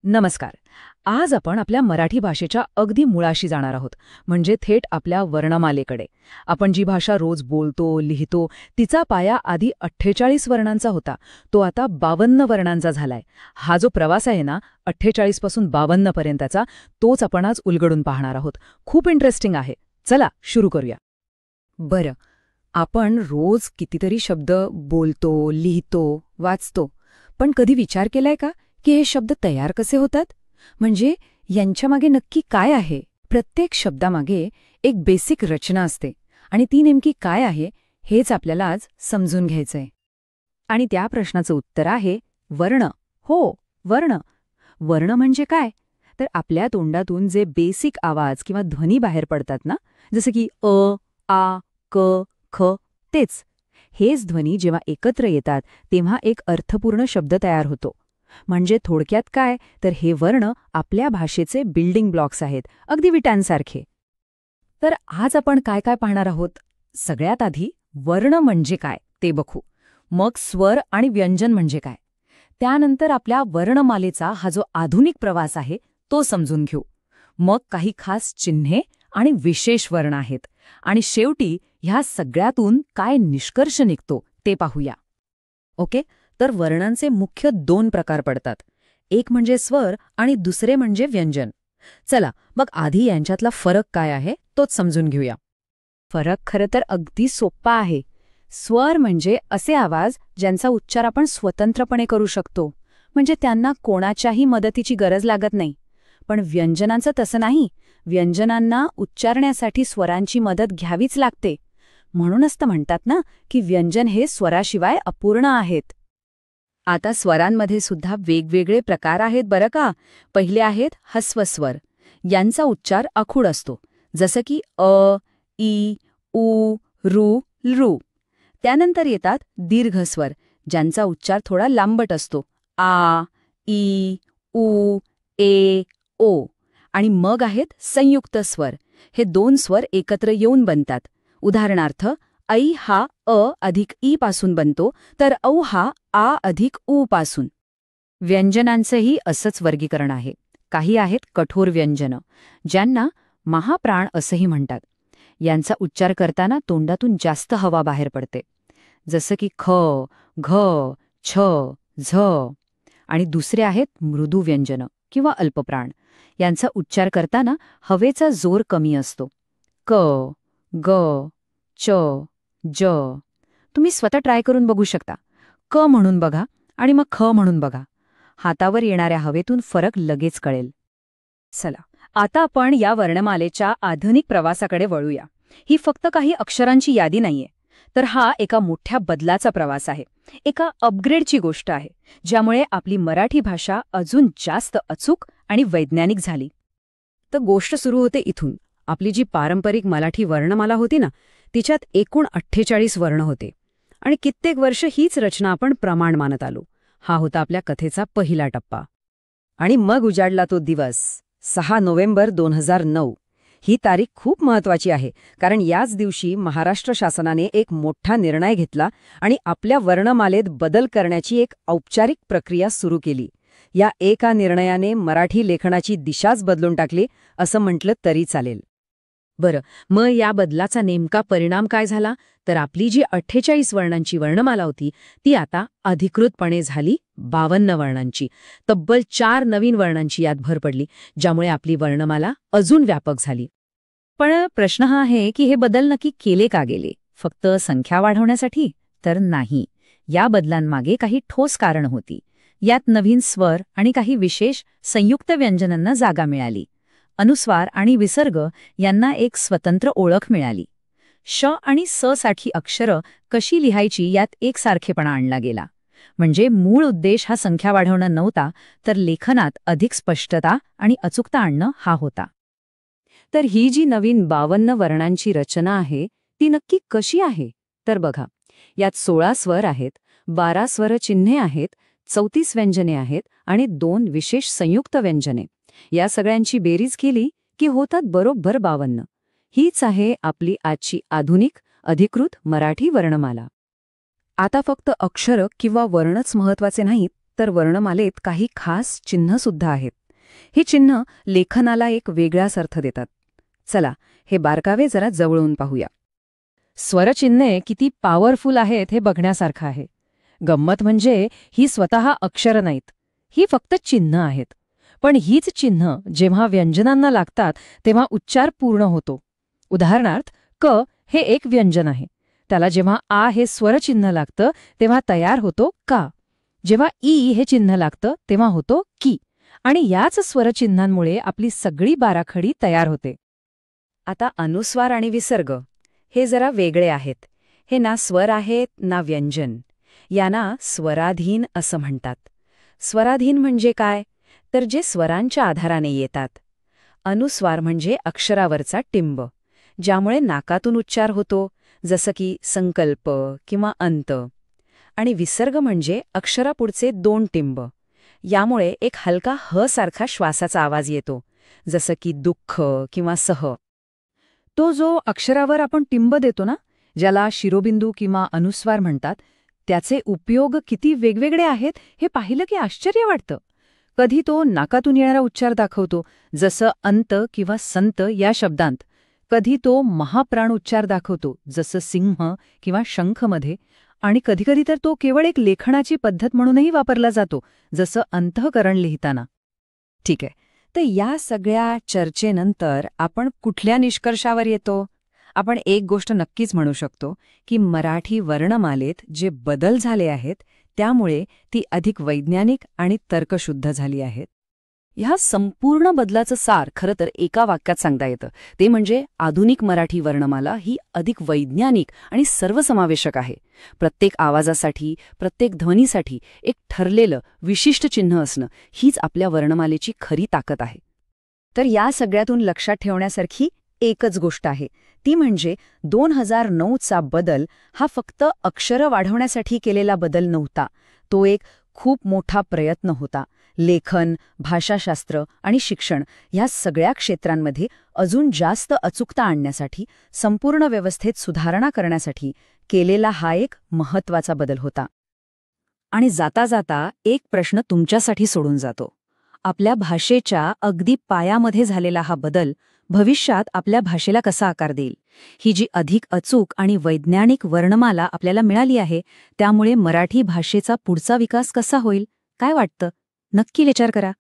नमस्कार. आज आपण आपल्या मराठी भाषेच्या अगदी मुळाशी जाणार आहोत, म्हणजे थेट आपल्या वर्णमालेकडे. आपण जी भाषा रोज बोलतो, लिहितो, तिचा पाया आधी 48 वर्णांचा होता, तो आता 52 वर्णांचा झालाय. हा जो प्रवास आहे ना, 48 पासून 52 पर्यंतचा, तोच आपण आज उलगडून पाहणार आहोत. खूप इंटरेस्टिंग आहे. चला सुरू करूया. बरं, आपण रोज कितीतरी शब्द बोलतो, लिहितो, वाचतो, पण कधी विचार केलाय का की हे शब्द तयार कसे होतात? म्हणजे यांच्यामागे नक्की काय आहे? प्रत्येक शब्दामागे एक बेसिक रचना असते आणि ती नेमकी काय आहे हेच आपल्याला आज समजून घ्यायचंय. आणि त्या प्रश्नाचं उत्तर आहे वर्ण. हो, वर्ण. वर्ण म्हणजे काय? तर आपल्या तोंडातून जे बेसिक आवाज किंवा ध्वनी बाहेर पडतात ना, जसं की अ, आ, क, ख, तेच. हेच ध्वनी जेव्हा एकत्र येतात तेव्हा एक अर्थपूर्ण शब्द तयार होतो. म्हणजे थोडक्यात काय, तर हे वर्ण आपल्या भाषेचे बिल्डिंग ब्लॉक्स आहेत, अगदी विटांसारखे. तर आज आपण काय काय पाहणार आहोत? सगळ्यात आधी वर्ण म्हणजे काय ते बघू. मग स्वर आणि व्यंजन म्हणजे काय. त्यानंतर आपल्या वर्णमालेचा हा जो आधुनिक प्रवास आहे तो समजून घेऊ. मग काही खास चिन्हे आणि विशेष वर्ण आहेत. आणि शेवटी ह्या सगळ्यातून काय निष्कर्ष निघतो ते पाहूया. ओके, तर वर्णांचे मुख्य 2 प्रकार पडतात. एक म्हणजे स्वर आणि दुसरे म्हणजे व्यंजन. चला मग आधी यांच्यातला फरक काय आहे तोच समजून घेऊया. फरक खरं तर अगदी सोपा आहे. स्वर म्हणजे असे आवाज ज्यांचा उच्चार आपण स्वतंत्रपणे करू शकतो, म्हणजे त्यांना कोणाच्याही मदतीची गरज लागत नाही. पण व्यंजनांचं तसं नाही. व्यंजनांना उच्चारण्यासाठी स्वरांची मदत घ्यावीच लागते. म्हणूनच तर म्हणतात ना की व्यंजन हे स्वराशिवाय अपूर्ण आहेत. आता स्वरांमध्ये सुद्धा वेगवेगळे प्रकार आहेत बरं का. पहिले आहेत ह्रस्वस्वर. यांचा उच्चार आखूड असतो, जसं की अ, ई, उ, रू, रू. त्यानंतर येतात दीर्घस्वर, ज्यांचा उच्चार थोडा लांबट असतो, आ, ई, उ, ए, ओ. आणि मग आहेत संयुक्त स्वर. हे 2 स्वर एकत्र येऊन बनतात. उदाहरणार्थ, ऐ हा अ अधिक ई पासून बनतो, तर औ हा आ अधिक उ पासून. व्यंजनांचंही असंच वर्गीकरण आहे. काही आहेत कठोर व्यंजनं, ज्यांना महाप्राण असंही म्हणतात. यांचा उच्चार करताना तोंडातून जास्त हवा बाहेर पडते, जसं की ख, घ, छ, झ. आणि दुसरे आहेत मृदू व्यंजनं किंवा अल्पप्राण. यांचा उच्चार करताना हवेचा जोर कमी असतो. क, ग, च, ज. तुम्ही स्वतः ट्राय करून बघू शकता. क म्हणून बघा आणि मग ख म्हणून बघा. हातावर येणाऱ्या हवेतून फरक लगेच कळेल. चला, आता आपण या वर्णमालेच्या आधुनिक प्रवासाकडे वळूया. ही फक्त काही अक्षरांची यादी नाहीये, तर हा एका मोठ्या बदलाचा प्रवास आहे. एका अपग्रेडची गोष्ट आहे, ज्यामुळे आपली मराठी भाषा अजून जास्त अचूक आणि वैज्ञानिक झाली. तर गोष्ट सुरू होते इथून. आपली जी पारंपरिक मराठी वर्णमाला होती ना, तिच्यात एकूण 48 वर्ण होते आणि कित्येक वर्ष हीच रचना आपण प्रमाण मानत आलो. हा होता आपल्या कथेचा पहिला टप्पा. आणि मग उजाडला तो दिवस, 6 नोव्हेंबर 2009. ही तारीख खूप महत्वाची आहे, कारण याच दिवशी महाराष्ट्र शासनाने एक मोठा निर्णय घेतला आणि आपल्या वर्णमालेत बदल करण्याची एक औपचारिक प्रक्रिया सुरू केली. या एका निर्णयाने मराठी लेखनाची दिशाच बदलून टाकली असं म्हटलं तरी चालेल. बरं, मग या बदलाचा नेमका परिणाम काय झाला? तर आपली जी 48 वर्णांची वर्णमाला होती ती आता अधिकृतपणे झाली 52 वर्णांची. तब्बल 4 नवीन वर्णांची यात भर पडली, ज्यामुळे आपली वर्णमाला अजून व्यापक झाली. पण प्रश्न हा आहे की हे बदल नक्की केले का गेले? फक्त संख्या वाढवण्यासाठी? तर नाही. या बदलांमागे काही ठोस कारण होती. यात नवीन स्वर आणि काही विशेष संयुक्त व्यंजनांना जागा मिळाली. अनुस्वार आणि विसर्ग यांना एक स्वतंत्र ओळख मिळाली. श आणि स साठी अक्षरं कशी लिहायची यात एकसारखेपणा आणला गेला. म्हणजे मूळ उद्देश हा संख्या वाढवणं नव्हता, तर लेखनात अधिक स्पष्टता आणि अचूकता आणणं हा होता. तर ही जी नवीन 52 वर्णांची रचना आहे ती नक्की कशी आहे? तर बघा, यात 16 स्वर आहेत, 12 स्वरचिन्हे आहेत, 34 व्यंजने आहेत आणि 2 विशेष संयुक्त व्यंजने. या सगळ्यांची बेरीज केली की होतात बरोबर 52. हीच आहे आपली आजची आधुनिक अधिकृत मराठी वर्णमाला. आता फक्त अक्षरं किंवा वर्णच महत्वाचे नाहीत, तर वर्णमालेत काही खास चिन्हसुद्धा आहेत. ही चिन्ह लेखनाला एक वेगळाच अर्थ देतात. चला, हे बारकावे जरा जवळून पाहूया. स्वरचिन्हे किती पॉवरफुल आहेत हे बघण्यासारखं आहे. गंमत म्हणजे ही स्वतः अक्षरं नाहीत, ही फक्त चिन्ह आहेत. पण हीच चिन्ह जेव्हा व्यंजनांना लागतात तेव्हा उच्चार पूर्ण होतो. उदाहरणार्थ, क हे एक व्यंजन आहे. त्याला जेव्हा आ हे स्वरचिन्ह लागतं तेव्हा तयार होतो का. जेव्हा ई हे चिन्ह लागतं तेव्हा होतो की. आणि याच स्वरचिन्हांमुळे आपली सगळी बाराखडी तयार होते. आता अनुस्वार आणि विसर्ग हे जरा वेगळे आहेत. हे ना स्वर आहेत ना व्यंजन. यांना स्वराधीन असं म्हणतात. स्वराधीन म्हणजे काय? तर जे स्वरांच्या आधाराने येतात. अनुस्वार म्हणजे अक्षरावरचा टिंब, ज्यामुळे नाकातून उच्चार होतो, जसं की संकल्प किंवा अंत. आणि विसर्ग म्हणजे अक्षरापुढचे 2 टिंब. यामुळे एक हलका ह सारखा श्वासाचा आवाज येतो, जसं की दुःख किंवा सह. तो जो अक्षरावर आपण टिंब देतो ना, ज्याला शिरोबिंदू किंवा अनुस्वार म्हणतात, त्याचे उपयोग किती वेगवेगळे आहेत हे पाहिलं की आश्चर्य वाटतं. कधी तो नाकातून येणारा उच्चार दाखवतो, जसं अंत किंवा संत या शब्दांत. कधी तो महाप्राण उच्चार दाखवतो, जसं सिंह किंवा शंखमध्ये. आणि कधीकधी तर तो केवळ एक लेखनाची पद्धत म्हणूनही वापरला जातो, जसं अंतःकरण लिहिताना. ठीक आहे, तर या सगळ्या चर्चेनंतर आपण कुठल्या निष्कर्षावर येतो? आपण एक गोष्ट नक्कीच म्हणू शकतो की मराठी वर्णमालेत जे बदल झाले आहेत त्यामुळे ती अधिक वैज्ञानिक आणि तर्कशुद्ध झाली आहेत. ह्या संपूर्ण बदलाचं सार खरं तर एका वाक्यात सांगता येतं. ते म्हणजे आधुनिक मराठी वर्णमाला ही अधिक वैज्ञानिक आणि सर्वसमावेशक आहे. प्रत्येक आवाजासाठी, प्रत्येक ध्वनीसाठी एक ठरलेलं विशिष्ट चिन्ह असणं हीच आपल्या वर्णमालेची खरी ताकद आहे. तर या सगळ्यातून लक्षात ठेवण्यासारखी एकच गोष्ट आहे, ती म्हणजे 2009चा बदल हा फक्त अक्षरं वाढवण्यासाठी केलेला बदल नव्हता. तो एक खूप मोठा प्रयत्न होता. लेखन, भाषाशास्त्र आणि शिक्षण ह्या सगळ्या क्षेत्रांमध्ये अजून जास्त अचूकता आणण्यासाठी, संपूर्ण व्यवस्थेत सुधारणा करण्यासाठी केलेला हा एक महत्त्वाचा बदल होता. आणि जाता जाता एक प्रश्न तुमच्यासाठी सोडून जातो. आपल्या भाषेच्या अगदी पायामध्ये झालेला हा बदल भविष्यात आपल्या भाषेला कसा आकार देईल? ही जी अधिक अचूक आणि वैज्ञानिक वर्णमाला आपल्याला मिळाली आहे, त्यामुळे मराठी भाषेचा पुढचा विकास कसा होईल? काय वाटतं? नक्की विचार करा.